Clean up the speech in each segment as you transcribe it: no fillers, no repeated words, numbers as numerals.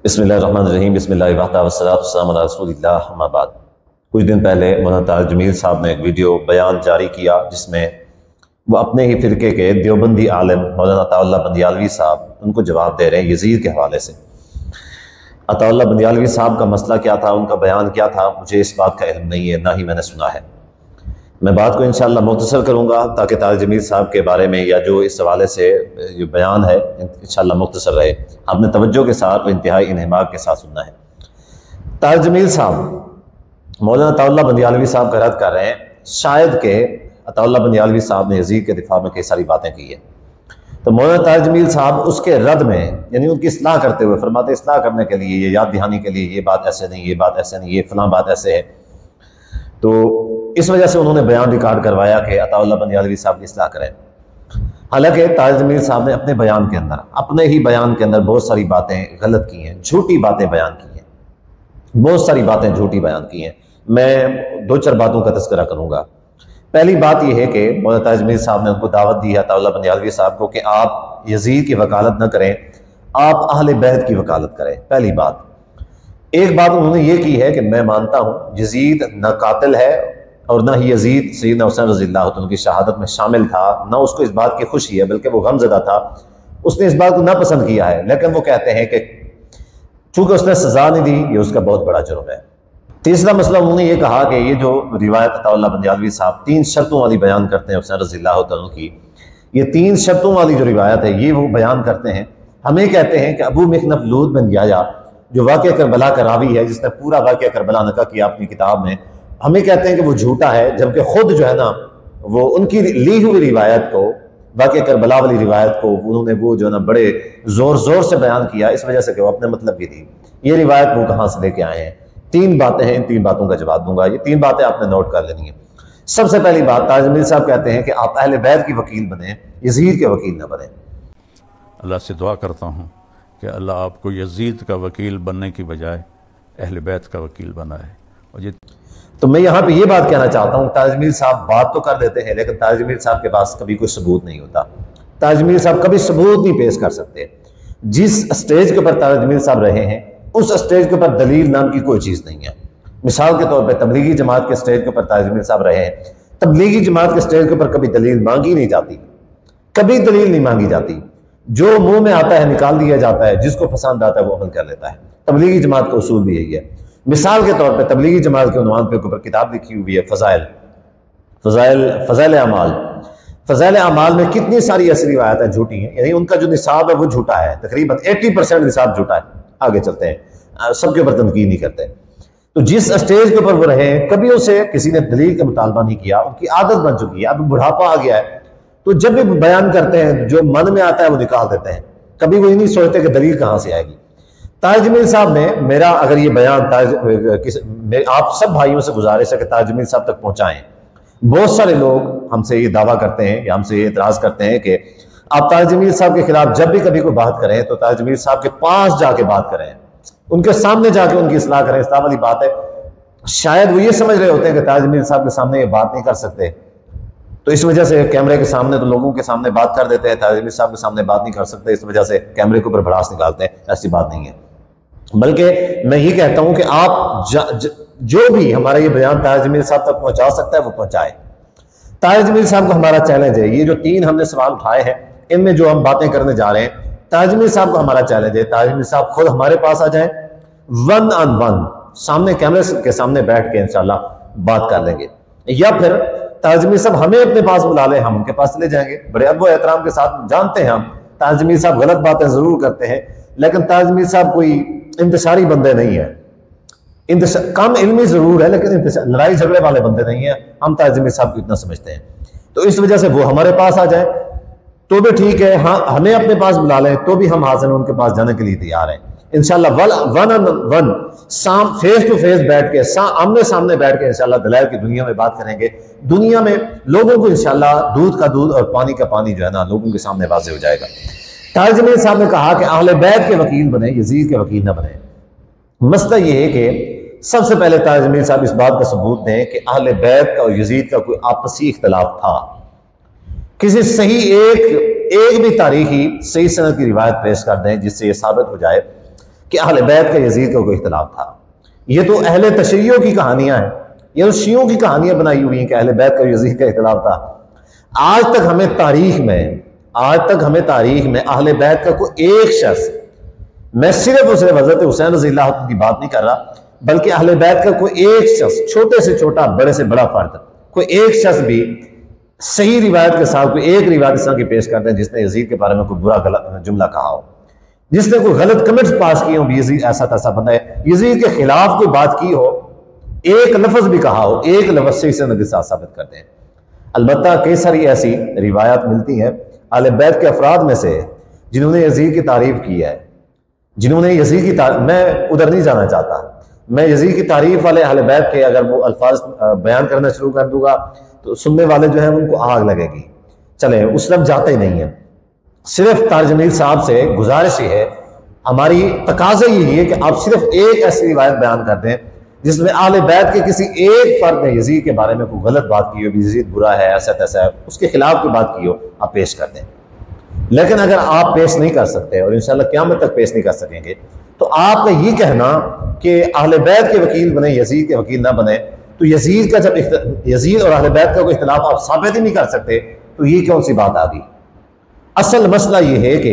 बिस्मिल्लाहिर्रहमानिर्रहीम बिस्मिल्लाहिर्रहमानिर्रहीम रसूलिल्लाह अम्मा बाद। कुछ दिन पहले मौलाना तारिक जमील साहब ने एक वीडियो बयान जारी किया जिसमें वो अपने ही फ़िरके के देवबंदी आलिम मौलाना अताउल्लाह बंदियालवी साहब उनको जवाब दे रहे हैं यजीद के हवाले से। अताउल्लाह बंदियालवी साहब का मसला क्या था, उनका बयान क्या था, मुझे इस बात का इल्म नहीं है, ना ही मैंने सुना है। मैं बात को इंशाअल्लाह मुख्तसर करूँगा ताकि तारिक जमील साहब के बारे में या जो इस हवाले से जो बयान है इंशाअल्लाह मुख्तसर रहे। आपने तवज्जो के साथ और इंतहाई इन्हिमाक के साथ सुनना है। तारिक जमील साहब मौलाना अताउल्लाह बंदियालवी साहब का रद्द कर रहे हैं। शायद के अताउल्लाह बंदियालवी साहब ने यजीद के दिफा में कई सारी बातें की है, तो मौलाना तारिक जमील साहब उसके रद्द में यानी उनकी इस्लाह करते हुए फरमाते इस्लाह करने के लिए, ये याद दिहानी के लिए, ये बात ऐसे नहीं, ये बात ऐसे नहीं, ये फलां बात ऐसे है। तो इस वजह से उन्होंने बयान रिकॉर्ड करवाया कि अताउल्लाह बंदियालवी साहब की इस्लाह करें। हालांकि तारिक जमील साहब ने अपने बयान के अंदर, अपने ही बयान के अंदर बहुत सारी बातें गलत की हैं, झूठी बातें बयान की हैं, बहुत सारी बातें झूठी बयान की हैं। मैं दो चार बातों का तज़किरा करूँगा। पहली बात यह है कि मौलाना तारिक जमील साहब ने उनको दावत दी है अताउल्लाह बंदियालवी साहब को कि आप यजीद की वकालत न करें, आप अहले बैत की वकालत करें। पहली बात। एक बात उन्होंने ये की है कि मैं मानता हूँ यजीद न कातिल है और न ही यजीद सैयदना हुसैन रज़ियल्लाहु अन्हु की शहादत में शामिल था, न उसको इस बात की खुशी है, बल्कि वो गमज़दा था, उसने इस बात को ना पसंद किया है। लेकिन वो कहते हैं कि चूंकि उसने सजा नहीं दी, ये उसका बहुत बड़ा जुर्म है। तीसरा मसला, उन्होंने ये कहा कि ये जो रिवायत अताउल्लाह बंदियालवी साहब 3 शर्तों वाली बयान करते हैं हुसैन रज़ियल्लाहु अन्हु की, ये 3 शर्तों वाली जो रिवायत है ये वो बयान करते हैं। हमें कहते हैं कि अबू मिखनफ लूद बिन याया जो वाक़या करबला का रावी है, जिसने पूरा वाक़या करबला नक़ल किया अपनी किताब में, हमें कहते हैं कि वो झूठा है, जबकि खुद जो है ना वो उनकी ली हुई रिवायत को, वाक़या करबला वाली रिवायत को उन्होंने वो जो है ना बड़े ज़ोर से बयान किया, इस वजह से कि वो अपने मतलब की थी। ये रिवायत वो कहाँ से लेके आए हैं? 3 बातें हैं, इन 3 बातों का जवाब दूंगा। ये 3 बातें आपने नोट कर लेनी है। सबसे पहली बात, तारिक जमील साहब कहते हैं कि आप अहले बैत की वकील बने, यजीद के वकील न बने। अल्लाह से दुआ करता हूँ कि अल्लाह आपको यजीद का वकील बनने की बजाय अहले बैत का वकील बनाए। और ये तो मैं यहाँ पे ये बात कहना चाहता हूँ, तारिक जमील साहब बात तो कर देते हैं लेकिन तारिक जमील साहब के पास कभी कोई सबूत नहीं होता। तारिक जमील साहब कभी सबूत नहीं पेश कर सकते। जिस स्टेज के ऊपर तारिक जमील साहब रहे हैं उस स्टेज के ऊपर दलील नाम की कोई चीज़ नहीं है। मिसाल के तौर पर तबलीगी जमात के स्टेज के ऊपर तारिक जमील साहब रहे हैं, तबलीगी जमात के स्टेज के ऊपर कभी दलील मांगी नहीं जाती, कभी दलील नहीं मांगी जाती। जो मुंह में आता है निकाल दिया जाता है, जिसको पसंद आता है वो अमल कर लेता है। तबलीगी जमात का उसूल भी यही है। मिसाल के तौर पर तबलीगी जमात के उन्वान पे ऊपर किताब लिखी हुई है फज़ाइल अमाल। फज़ाइल अमाल में कितनी सारी ऐसी रिवायतें झूठी हैं, यानी उनका जो निसाब है वो झूठा है, तकरीबन 80% निसाब झूठा है। आगे चलते हैं, सबके ऊपर तनकीद नहीं करते। तो जिस स्टेज के ऊपर वो रहे कभी उसे किसी ने दलील का मुतालबा नहीं किया, उनकी आदत बन चुकी है, अब बुढ़ापा आ गया है, तो जब भी बयान करते हैं जो मन में आता है वो निकाल देते हैं, कभी वो नहीं सोचते कि दलील कहाँ से आएगी। तारिक जमील साहब ने मेरा अगर ये बयान आप सब भाइयों से गुजारिश है कि तारिक जमील साहब तक पहुंचाएं। बहुत सारे लोग हमसे ये दावा करते हैं या हमसे ये एतराज़ करते हैं कि आप तारिक जमील साहब के खिलाफ जब भी कभी कोई बात करें तो तारिक जमील साहब के पास जाके बात करें, उनके सामने जाके उनकी इस्लाह करें। इस्लाह वाली बात है, शायद वो ये समझ रहे होते हैं कि तारिक जमील साहब के सामने ये बात नहीं कर सकते, तो इस वजह से कैमरे के सामने तो लोगों के सामने बात कर देते हैं, तारिक जमील साहब के सामने बात नहीं कर सकते, इस वजह से कैमरे के ऊपर भड़ास निकालते हैं। ऐसी बात नहीं है। बल्कि मैं ये कहता हूं कि आप जो भी हमारा ये बयान तारिक जमील साहब तक पहुंचा सकता है वो पहुंचाए। तारिक जमील साहब को हमारा चैलेंज है, ये जो 3 हमने सवाल उठाए हैं इनमें जो हम बातें करने जा रहे हैं, तारिक जमील साहब को हमारा चैलेंज है, तारिक जमील साहब खुद हमारे पास आ जाए, 1 on 1 सामने कैमरे के सामने बैठ के इंशाल्लाह बात कर लेंगे, या फिर तारिक जमील साहब हमें अपने पास बुला लें, हम उनके पास चले जाएंगे। बड़े अदब और एहतराम के साथ, जानते हैं हम तारिक जमील साहब गलत बातें जरूर करते हैं, लेकिन तारिक जमील साहब कोई इंतशारी बंदे नहीं है, कम इल्मी जरूर है लेकिन लड़ाई झगड़े वाले बंदे नहीं है। हम तारिक जमील साहब को इतना समझते हैं, तो इस वजह से वो हमारे पास आ जाए तो भी ठीक है, हाँ हमें अपने पास बुला लें तो भी हम हाजिर उनके पास जाने के लिए तैयार हैं इंशाल्लाह। 1 on 1 फेस टू फेस बैठ के, आमने सामने बैठ के इंशाल्लाह दलाइल की दुनिया में बात करेंगे। दुनिया में लोगों को इंशाल्लाह दूध का दूध और पानी का पानी जो है ना लोगों के सामने वाज़ेह हो जाएगा। तारिक जमील साहब ने कहा कि अहले बैत के वकील बने, यजीद के वकील न बने। मसला ये है कि सबसे पहले तारिक जमील साहब इस बात का सबूत दें कि अहले बैत का और यजीद का कोई आपसी इख्तलाफ था। किसी सही एक भी तारीखी सही सनद की रिवायत पेश कर दें जिससे ये साबित हो जाए कि अहले बैत का यजीद का कोई इख्तिलाफ था। ये तो अहले तशय्यो की कहानियां हैं, ये तो शियों की कहानियां बनाई हुई हैं कि अहले बैत का यजीद का इख्तिलाफ था। आज तक हमें तारीख में अहले बैत का कोई एक शख्स, मैं सिर्फ उसे हज़रत हुसैन रज़ियल्लाहु अन्हु की बात नहीं कर रहा, बल्कि अहले बैत का कोई एक शख्स, छोटे से छोटा बड़े से बड़ा फर्द, कोई एक शख्स भी सही रिवायत के साथ कोई एक रिवायत इस तरह की पेश करते हैं जिसने यजीद के बारे में कोई बुरा जुमला कहा हो, जिसने कोई गलत कमेंट्स पास किए हो, यजीद ऐसा तैसा बंदा है, यजीद के खिलाफ कोई बात की हो, एक लफ्ज भी कहा हो, एक लफ्ज से इसे नबी साहब साबित करते हैं। अलबत्ता कई सारी ऐसी रिवायत मिलती हैं अहले बैत के अफराद में से जिन्होंने यजीद की तारीफ की है, जिन्होंने यजीद की मैं उधर नहीं जाना चाहता, मैं यजीद की तारीफ वाले अहले बैत के अगर वो अल्फाज बयान करना शुरू कर दूंगा तो सुनने वाले जो है उनको आग लगेगी। चले उस तरफ जाते ही नहीं है। सिर्फ तारिक जमील साहब से गुजारिश ही है, हमारी तकाज़ा यही है कि आप सिर्फ एक ऐसी रिवायत बयान कर दें जिसमें अहले बैत के किसी एक फर्द ने यजीद के बारे में कोई गलत बात की हो, यजीद बुरा है, ऐसा तैसा है, उसके खिलाफ कोई बात की हो, आप पेश कर दें। लेकिन अगर आप पेश नहीं कर सकते और इंशाल्लाह क़यामत तक पेश नहीं कर सकेंगे, तो आपका ये कहना कि अहले बैत के वकील बने, यजीद के वकील ना बने, तो यजीद का जब यजीद और अहले बैत का कोई इख्तिलाफ आप साबित ही नहीं कर सकते, तो ये कौन सी बात आ गई। असल मसला ये है कि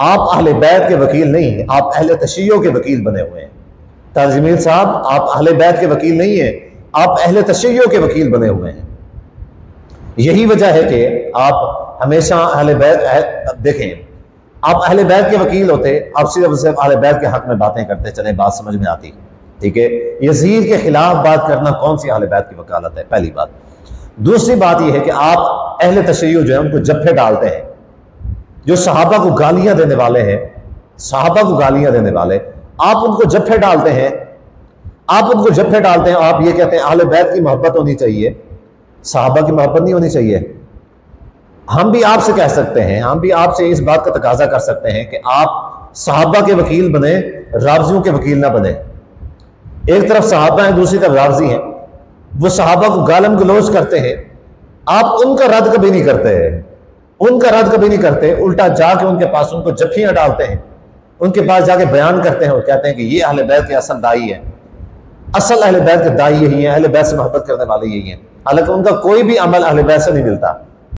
आप अहले बैत के वकील नहीं, आप अहले तशय्यो के वकील बने हुए हैं। तारिक जमील साहब, आप अहले बैत के वकील नहीं हैं, आप अहले तशय्यो के वकील बने हुए हैं। यही वजह है कि आप हमेशा अहले बैत, देखें, आप अहले बैत के वकील होते, आप सिर्फ अहले बैत के हक में बातें करते चले, बात समझ में आती, ठीक है। यजीद के खिलाफ बात करना कौन सी अहले बैत की वकालत है, पहली बात। दूसरी बात यह है कि आप अहले तशय्यो जो है उनको जफ्फे डालते हैं, जो सहाबा को गालियां देने वाले हैं, सहाबा को गालियां देने वाले, आप उनको जफ्फे डालते हैं, आप उनको जफ्फे डालते हैं। आप ये कहते हैं अहले बैत की मोहब्बत होनी चाहिए, सहाबा की मोहब्बत नहीं होनी चाहिए। हम भी आपसे कह सकते हैं, हम भी आपसे इस बात का तकाजा कर सकते हैं कि आप सहाबा के वकील बने, रावजियों के वकील ना बने। एक तरफ सहाबा है, दूसरी तरफ रावजी हैं, वो सहाबा को गालम गलोच करते हैं, आप उनका रद्द कभी नहीं करते हैं, उनका रद्द कभी नहीं करते, उल्टा जाके उनके पास उनको जफ्फियां डालते हैं, उनके पास जाके बयान करते हैं और कहते हैं कि ये अहले बैत के असल दाई है, असल अहले बैत के दाई यही है, अहले बैत से मोहब्बत करने वाले यही हैं। हालांकि उनका कोई भी अमल अहले बैत से नहीं मिलता।